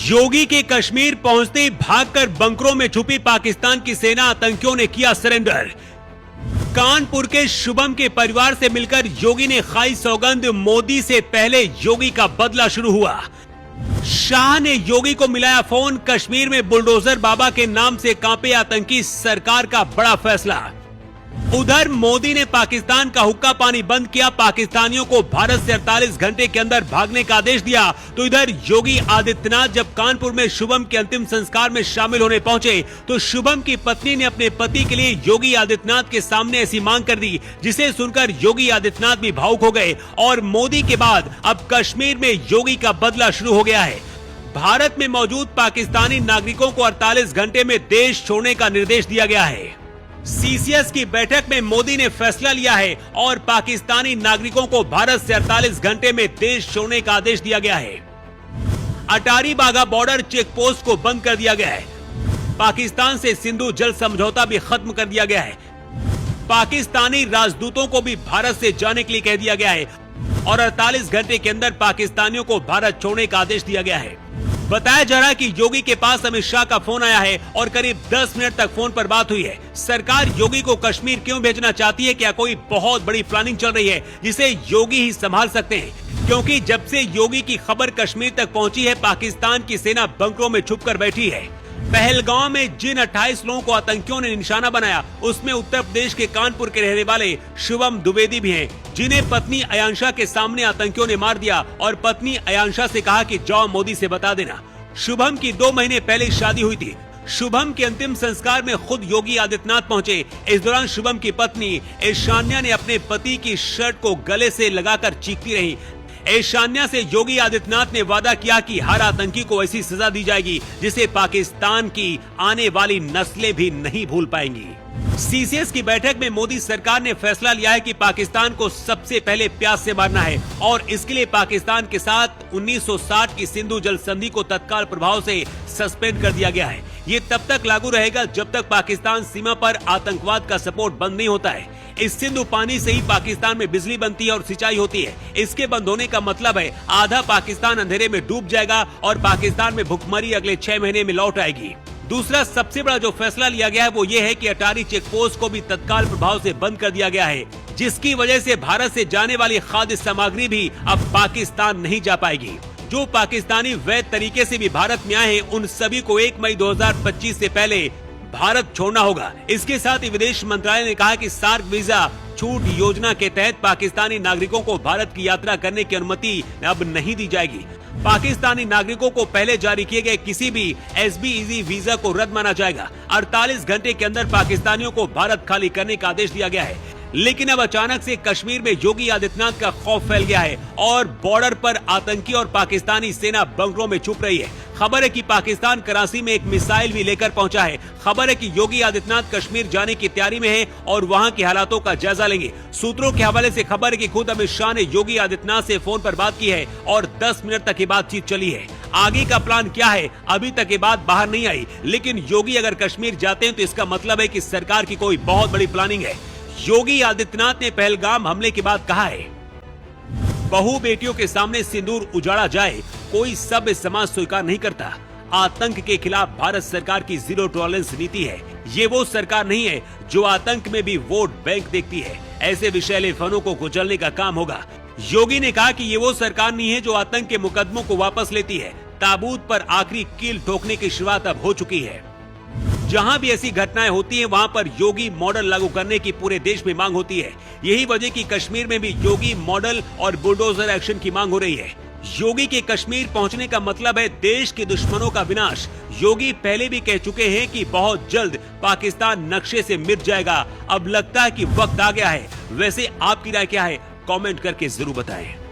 योगी के कश्मीर पहुंचते ही भागकर बंकरों में छुपी पाकिस्तान की सेना आतंकियों ने किया सरेंडर। कानपुर के शुभम के परिवार से मिलकर योगी ने खाई सौगंध, मोदी से पहले योगी का बदला शुरू हुआ। शाह ने योगी को मिलाया फोन, कश्मीर में बुलडोजर बाबा के नाम से कांपे आतंकी, सरकार का बड़ा फैसला। उधर मोदी ने पाकिस्तान का हुक्का पानी बंद किया, पाकिस्तानियों को भारत से 48 घंटे के अंदर भागने का आदेश दिया। तो इधर योगी आदित्यनाथ जब कानपुर में शुभम के अंतिम संस्कार में शामिल होने पहुंचे तो शुभम की पत्नी ने अपने पति के लिए योगी आदित्यनाथ के सामने ऐसी मांग कर दी, जिसे सुनकर योगी आदित्यनाथ भी भावुक हो गए। और मोदी के बाद अब कश्मीर में योगी का बदला शुरू हो गया है। भारत में मौजूद पाकिस्तानी नागरिकों को 48 घंटे में देश छोड़ने का निर्देश दिया गया है। सीसीएस की बैठक में मोदी ने फैसला लिया है और पाकिस्तानी नागरिकों को भारत से 48 घंटे में देश छोड़ने का आदेश दिया गया है। अटारी बाघा बॉर्डर चेक पोस्ट को बंद कर दिया गया है। पाकिस्तान से सिंधु जल समझौता भी खत्म कर दिया गया है। पाकिस्तानी राजदूतों को भी भारत से जाने के लिए कह दिया गया है और 48 घंटे के अंदर पाकिस्तानियों को भारत छोड़ने का आदेश दिया गया है। बताया जा रहा है कि योगी के पास अमित शाह का फोन आया है और करीब 10 मिनट तक फोन पर बात हुई है। सरकार योगी को कश्मीर क्यों भेजना चाहती है? क्या कोई बहुत बड़ी प्लानिंग चल रही है जिसे योगी ही संभाल सकते हैं? क्योंकि जब से योगी की खबर कश्मीर तक पहुंची है, पाकिस्तान की सेना बंकरों में छुपकर बैठी है। पहलगांव में जिन 28 लोगों को आतंकियों ने निशाना बनाया, उसमें उत्तर प्रदेश के कानपुर के रहने वाले शुभम द्विवेदी भी हैं, जिन्हें पत्नी अयांशा के सामने आतंकियों ने मार दिया और पत्नी अयांशा से कहा कि जाओ मोदी से बता देना। शुभम की 2 महीने पहले शादी हुई थी। शुभम के अंतिम संस्कार में खुद योगी आदित्यनाथ पहुंचे। इस दौरान शुभम की पत्नी ईशान्या ने अपने पति की शर्ट को गले से लगाकर चीखती रही। ईशान्या से योगी आदित्यनाथ ने वादा किया कि हर आतंकी को ऐसी सजा दी जाएगी जिसे पाकिस्तान की आने वाली नस्लें भी नहीं भूल पाएंगी। सीसीएस की बैठक में मोदी सरकार ने फैसला लिया है कि पाकिस्तान को सबसे पहले प्यास से मारना है और इसके लिए पाकिस्तान के साथ 1960 की सिंधु जल संधि को तत्काल प्रभाव से सस्पेंड कर दिया गया है। ये तब तक लागू रहेगा जब तक पाकिस्तान सीमा पर आतंकवाद का सपोर्ट बंद नहीं होता है। इस सिंधु पानी से ही पाकिस्तान में बिजली बनती है और सिंचाई होती है। इसके बंद होने का मतलब है आधा पाकिस्तान अंधेरे में डूब जाएगा और पाकिस्तान में भुखमरी अगले 6 महीने में लौट आएगी। दूसरा सबसे बड़ा जो फैसला लिया गया है वो ये है कि अटारी चेक पोस्ट को भी तत्काल प्रभाव से बंद कर दिया गया है, जिसकी वजह से भारत से जाने वाली खाद्य सामग्री भी अब पाकिस्तान नहीं जा पाएगी। जो पाकिस्तानी वैध तरीके से भी भारत में आए हैं, उन सभी को 1 मई 2025 से पहले भारत छोड़ना होगा। इसके साथ ही विदेश मंत्रालय ने कहा कि सार्क वीजा छूट योजना के तहत पाकिस्तानी नागरिकों को भारत की यात्रा करने की अनुमति अब नहीं दी जाएगी। पाकिस्तानी नागरिकों को पहले जारी किए गए किसी भी SBEZ वीजा को रद्द माना जाएगा। 48 घंटे के अंदर पाकिस्तानियों को भारत खाली करने का आदेश दिया गया है। लेकिन अब अचानक से कश्मीर में योगी आदित्यनाथ का खौफ फैल गया है और बॉर्डर पर आतंकी और पाकिस्तानी सेना बंकरों में छुप रही है। खबर है कि पाकिस्तान कराची में एक मिसाइल भी लेकर पहुंचा है। खबर है कि योगी आदित्यनाथ कश्मीर जाने की तैयारी में है और वहां के हालातों का जायजा लेंगे। सूत्रों के हवाले से खबर है कि खुद अमित शाह ने योगी आदित्यनाथ से फोन पर बात की है और 10 मिनट तक ये बातचीत चली है। आगे का प्लान क्या है अभी तक ये बात बाहर नहीं आई, लेकिन योगी अगर कश्मीर जाते हैं तो इसका मतलब है कि सरकार की कोई बहुत बड़ी प्लानिंग है। योगी आदित्यनाथ ने पहलगाम हमले के बाद कहा है, बहू बेटियों के सामने सिंदूर उजाड़ा जाए, कोई सभ्य समाज स्वीकार नहीं करता। आतंक के खिलाफ भारत सरकार की जीरो टॉलरेंस नीति है। ये वो सरकार नहीं है जो आतंक में भी वोट बैंक देखती है। ऐसे विषैले फनों को कुचलने का काम होगा। योगी ने कहा कि ये वो सरकार नहीं है जो आतंक के मुकदमों को वापस लेती है। ताबूत पर आखिरी कील ठोकने की शुरुआत अब हो चुकी है। जहां भी ऐसी घटनाएं होती हैं, वहां पर योगी मॉडल लागू करने की पूरे देश में मांग होती है। यही वजह की कश्मीर में भी योगी मॉडल और बुलडोजर एक्शन की मांग हो रही है। योगी के कश्मीर पहुंचने का मतलब है देश के दुश्मनों का विनाश। योगी पहले भी कह चुके हैं कि बहुत जल्द पाकिस्तान नक्शे से मिट जाएगा। अब लगता है कि वक्त आ गया है। वैसे आपकी राय क्या है? कमेंट करके जरूर बताएं।